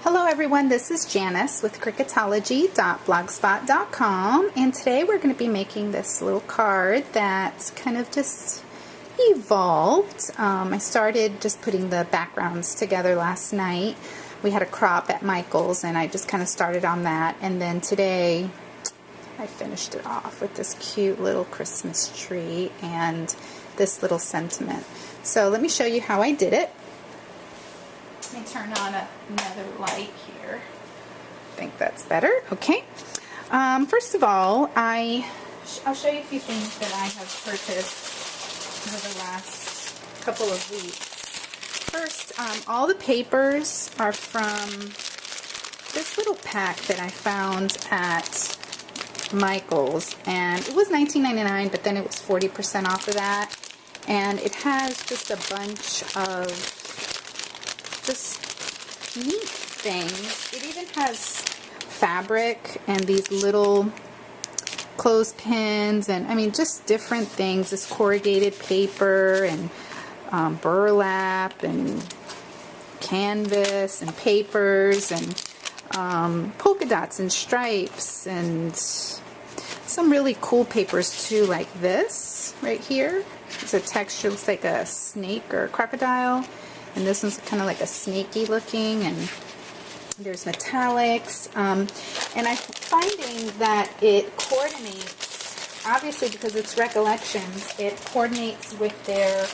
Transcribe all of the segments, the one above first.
Hello everyone, this is Janice with Cricketology.blogspot.com, and today we're going to be making this little card that's kind of just evolved. I started just putting the backgrounds together last night. We had a crop at Michael's and I just kind of started on that, and then today I finished it off with this cute little Christmas tree and this little sentiment. So let me show you how I did it. Let me turn on another light here. I think that's better. Okay. First of all, I'll show you a few things that I have purchased over the last couple of weeks. First, all the papers are from this little pack that I found at Michael's, and it was $19.99, but then it was 40% off of that, and it has just a bunch of just neat things. It even has fabric and these little clothespins, and I mean just different things. This corrugated paper and burlap and canvas and papers and polka dots and stripes and some really cool papers too, like this right here. It's a texture, looks like a snake or a crocodile, and this one's kind of like a snaky looking, and there's metallics, and I'm finding that it coordinates, obviously because it's Recollections, it coordinates with their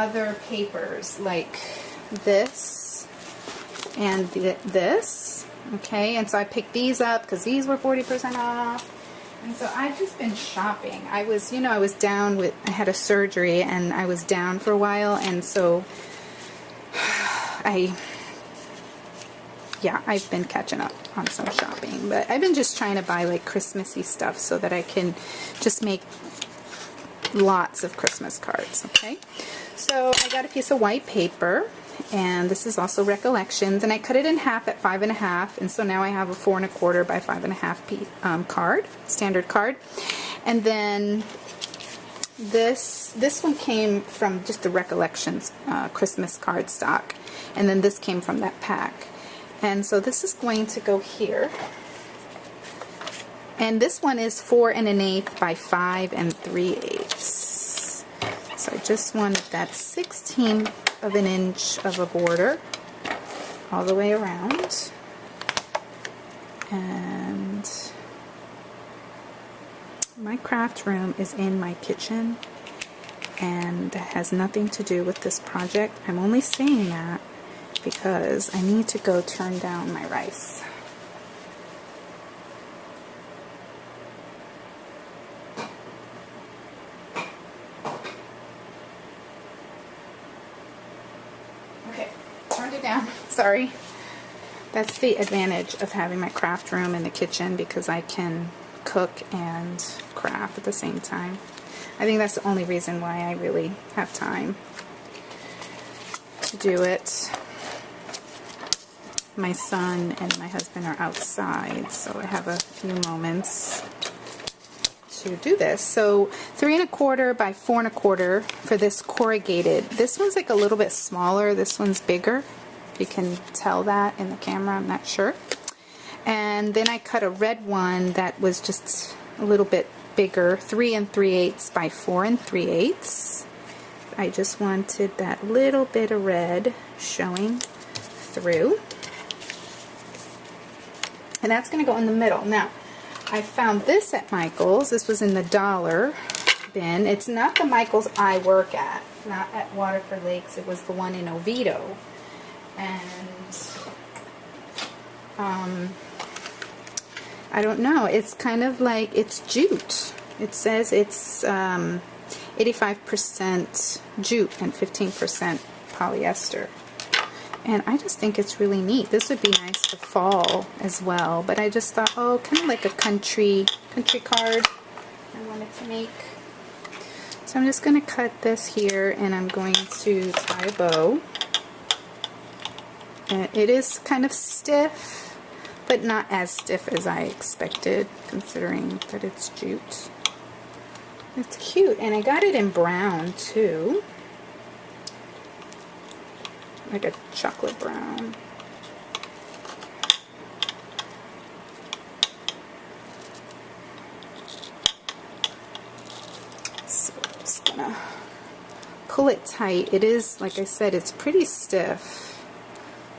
other papers like this and this. Okay, and so I picked these up because these were 40% off. And so I've just been shopping. I was down with, I had a surgery and I was down for a while, and so I've been catching up on some shopping, but I've been just trying to buy like Christmassy stuff so that I can just make lots of Christmas cards. Okay, so I got a piece of white paper, and this is also Recollections, and I cut it in half at 5.5, and so now I have a 4 1/4 by 5.5 card, standard card. And then this one came from just the Recollections Christmas card stock, and then this came from that pack. And so this is going to go here, and this one is 4 1/8 by 5 3/8. So I just wanted that 1/16 of an inch of a border all the way around, and my craft room is in my kitchen and has nothing to do with this project. I'm only saying that because I need to go turn down my rice. Okay, turned it down. Sorry. That's the advantage of having my craft room in the kitchen, because I can cook and craft at the same time. I think that's the only reason why I really have time to do it. My son and my husband are outside, so I have a few moments to do this. So 3 1/4 by 4 1/4 for this corrugated. This one's like a little bit smaller. This one's bigger. You can tell that in the camera, I'm not sure. And then I cut a red one that was just a little bit bigger, 3 3/8 by 4 3/8. I just wanted that little bit of red showing through. And that's going to go in the middle. Now, I found this at Michael's. This was in the dollar bin. It's not the Michael's I work at, not at Waterford Lakes. It was the one in Oviedo. And I don't know. It's kind of like, it's jute. It says it's 85% jute and 15% polyester. And I just think it's really neat. This would be nice for fall as well. But I just thought, oh, kind of like a country card I wanted to make. So I'm just going to cut this here, and I'm going to tie a bow. And it is kind of stiff, but not as stiff as I expected, considering that it's jute. It's cute, and I got it in brown too. like a chocolate brown. pull it tight. It is, like I said, it's pretty stiff.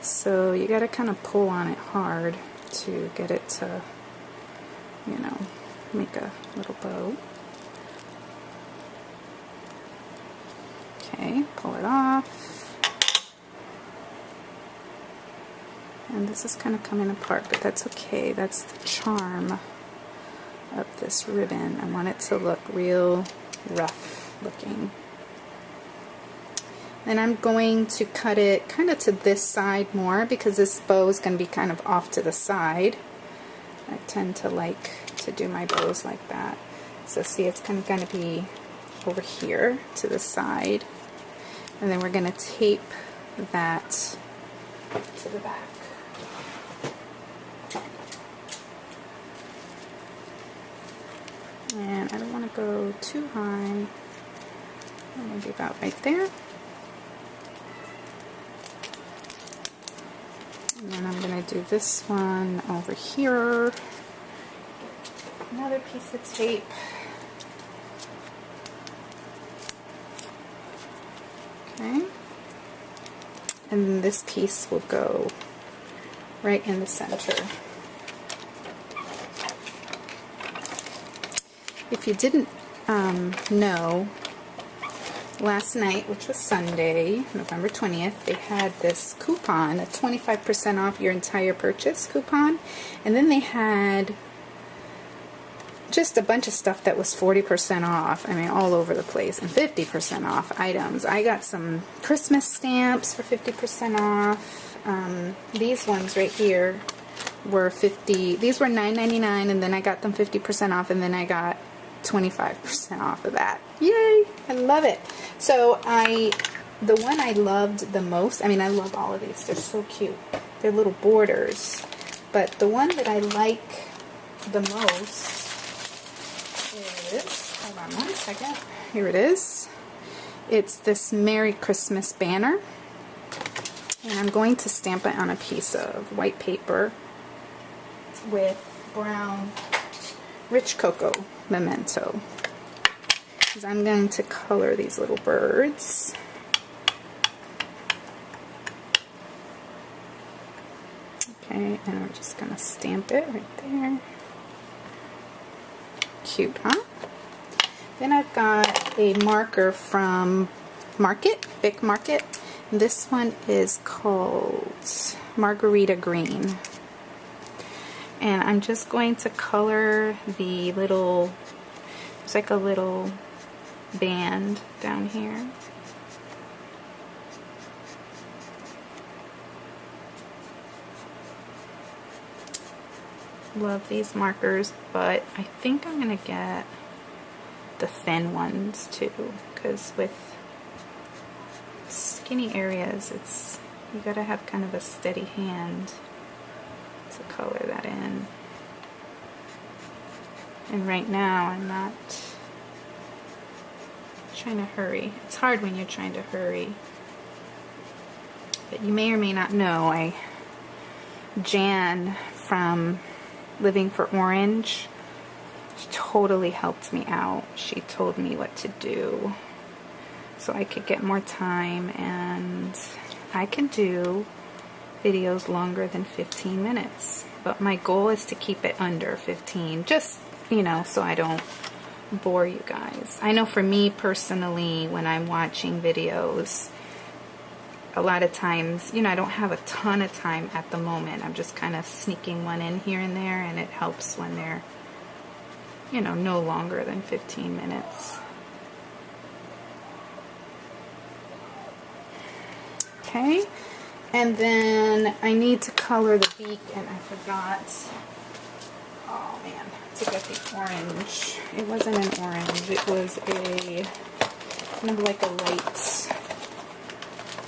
So you got to kind of pull on it hard to get it to, you know, make a little bow. Okay, pull it off. And this is kind of coming apart, but that's okay. That's the charm of this ribbon. I want it to look real rough looking. And I'm going to cut it kind of to this side more because this bow is going to be kind of off to the side. I tend to like to do my bows like that. So see, it's kind of going to be over here to the side. And then we're going to tape that to the back. And I don't want to go too high. Maybe about right there. And then I'm going to do this one over here. Another piece of tape. Okay. And this piece will go right in the center. If you didn't know, last night, which was Sunday, November 20th, they had this coupon, a 25% off your entire purchase coupon, and then they had just a bunch of stuff that was 40% off, I mean all over the place, and 50% off items. I got some Christmas stamps for 50% off. These ones right here were these were $9.99, and then I got them 50% off, and then I got 25% off of that. Yay! I love it. So the one I loved the most, I mean I love all of these, they're so cute. They're little borders. But the one that I like the most is, hold on one second, here it is. It's this Merry Christmas banner. And I'm going to stamp it on a piece of white paper with brown rich cocoa memento. Because I'm going to color these little birds. Okay, and I'm just going to stamp it right there. Cute, huh? Then I've got a marker from Market, Bic Market. This one is called Margarita Green. And I'm just going to color the little, it's like a little band down here. Love these markers, but I think I'm going to get the thin ones too, because with skinny areas, you gotta have kind of a steady hand to color that in. And right now I'm not trying to hurry. It's hard when you're trying to hurry. But you may or may not know, Jan from Living for Orange, she totally helped me out. She told me what to do so I could get more time, and I can do videos longer than 15 minutes. But my goal is to keep it under 15, just, you know, so I don't bore you guys. I know for me personally, when I'm watching videos, a lot of times, you know, I don't have a ton of time at the moment. I'm just kind of sneaking one in here and there, and it helps when they're, you know, no longer than 15 minutes. Okay, and then I need to color the beak, and I forgot, oh man, to get the orange. It wasn't an orange, it was a kind of like a light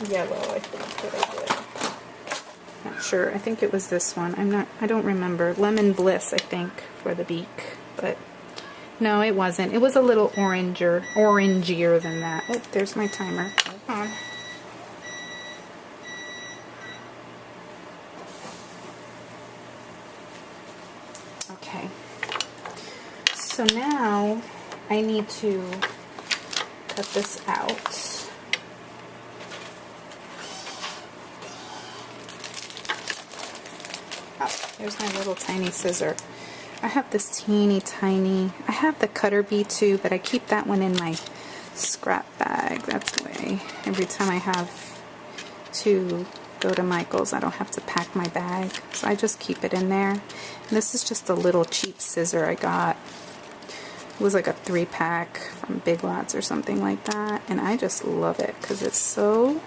yellow, I think, that I did. Not sure, I think it was this one. I don't remember. Lemon Bliss, I think, for the beak, but no, it wasn't. It was a little orangier than that. Oh, there's my timer. Hold on. Okay, so now I need to cut this out. Oh, here's my little tiny scissor. I have this teeny tiny, I have the cutter bee too, but I keep that one in my scrap bag. That's the way. Every time I have to go to Michael's, I don't have to pack my bag. So I just keep it in there. And this is just a little cheap scissor I got. It was like a 3-pack from Big Lots or something like that. And I just love it because it's so...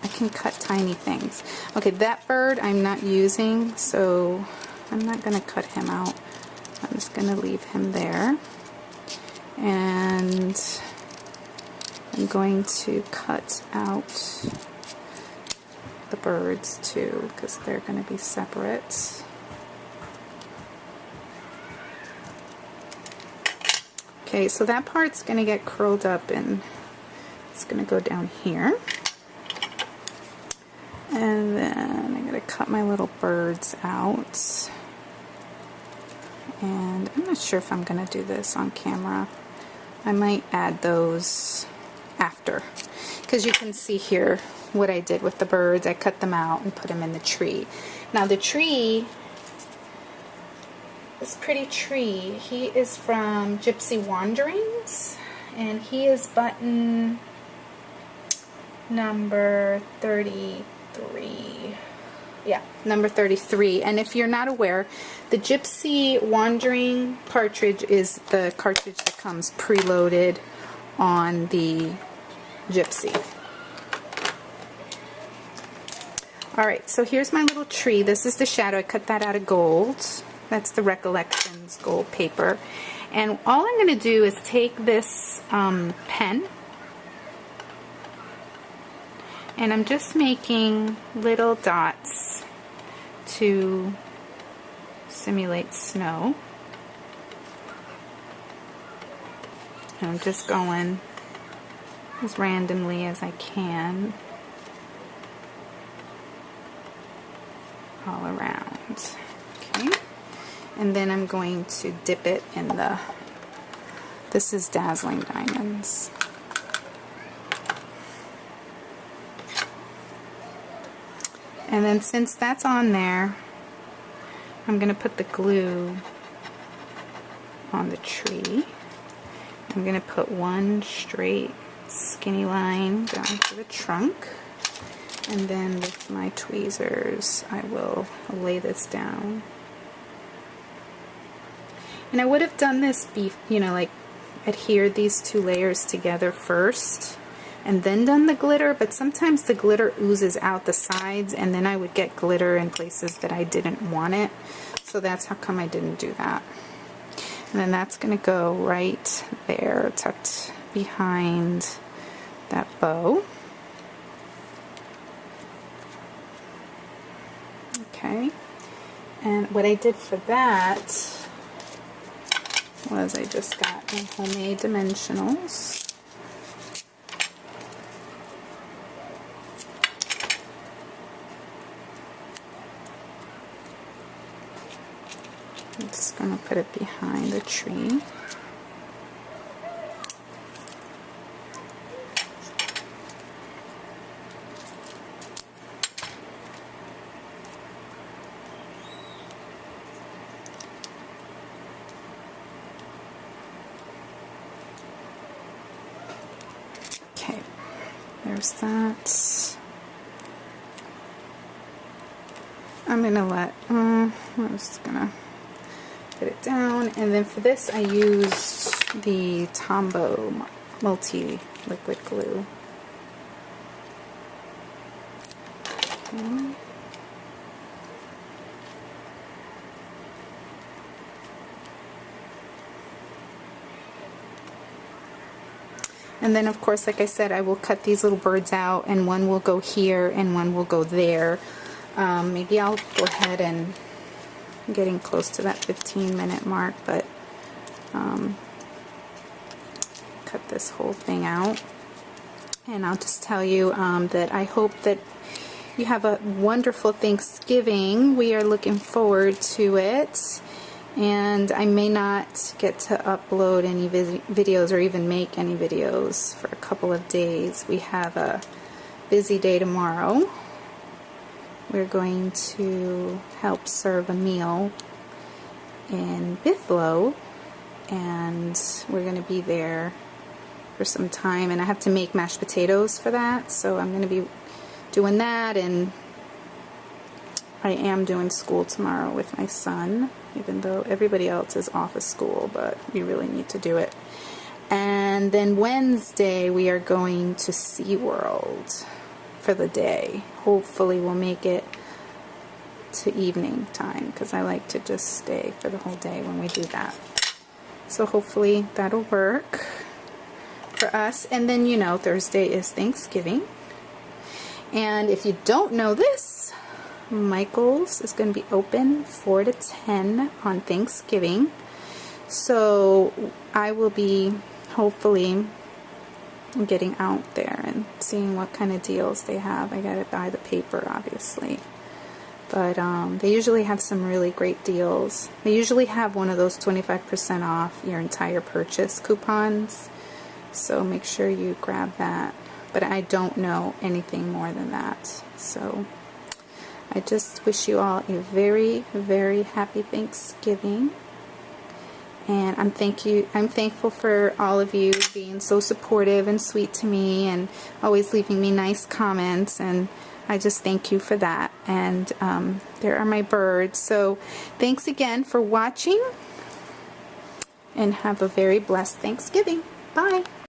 I can cut tiny things. Okay, that bird I'm not using, so I'm not going to cut him out. I'm just going to leave him there. And I'm going to cut out the birds too, because they're going to be separate. Okay, so that part's going to get curled up and it's going to go down here. And then I'm going to cut my little birds out. And I'm not sure if I'm going to do this on camera. I might add those after. Because you can see here what I did with the birds. I cut them out and put them in the tree. Now the tree, this pretty tree, he is from Gypsy Wanderings. And he is button number 33. Yeah, number 33. And if you're not aware, the Gypsy Wandering cartridge is the cartridge that comes preloaded on the Gypsy. Alright, so here's my little tree. This is the shadow. I cut that out of gold. That's the Recollections gold paper. And all I'm going to do is take this pen, and I'm just making little dots to simulate snow. And I'm just going as randomly as I can all around. Okay. And then I'm going to dip it in the, this is Dazzling Diamonds. And then since that's on there, I'm going to put the glue on the tree. I'm going to put one straight skinny line down to the trunk. And then with my tweezers, I will lay this down. And I would have done this, like adhered these two layers together first and then done the glitter, but sometimes the glitter oozes out the sides and then I would get glitter in places that I didn't want it. So that's how come I didn't do that. And then that's going to go right there, tucked behind that bow. Okay. And what I did for that was I just got my homemade dimensionals. I'm just going to put it behind the tree. Okay, there's that. I'm going to let, I'm just going to put it down, and then for this I used the Tombow multi-liquid glue. Okay. And then of course, like I said, I will cut these little birds out, and one will go here and one will go there. Maybe I'll go ahead and getting close to that 15-minute mark, but cut this whole thing out. And I'll just tell you that I hope that you have a wonderful Thanksgiving. We are looking forward to it, and I may not get to upload any videos or even make any videos for a couple of days. We have a busy day tomorrow, we're going to help serve a meal in Bithlo, and we're going to be there for some time, and I have to make mashed potatoes for that, so I'm going to be doing that, and I am doing school tomorrow with my son, even though everybody else is off of school, but we really need to do it. And then Wednesday we are going to SeaWorld for the day. Hopefully we'll make it to evening time, because I like to just stay for the whole day when we do that. So hopefully that'll work for us. And then, you know, Thursday is Thanksgiving. And if you don't know this, Michael's is going to be open 4 to 10 on Thanksgiving. So I will be hopefully getting out there and seeing what kind of deals they have. I gotta buy the paper, obviously. But they usually have some really great deals. They usually have one of those 25% off your entire purchase coupons. So make sure you grab that. But I don't know anything more than that. So I just wish you all a very, very happy Thanksgiving. And I'm thankful for all of you being so supportive and sweet to me and always leaving me nice comments, and I just thank you for that. And there are my birds. So thanks again for watching, and have a very blessed Thanksgiving. Bye.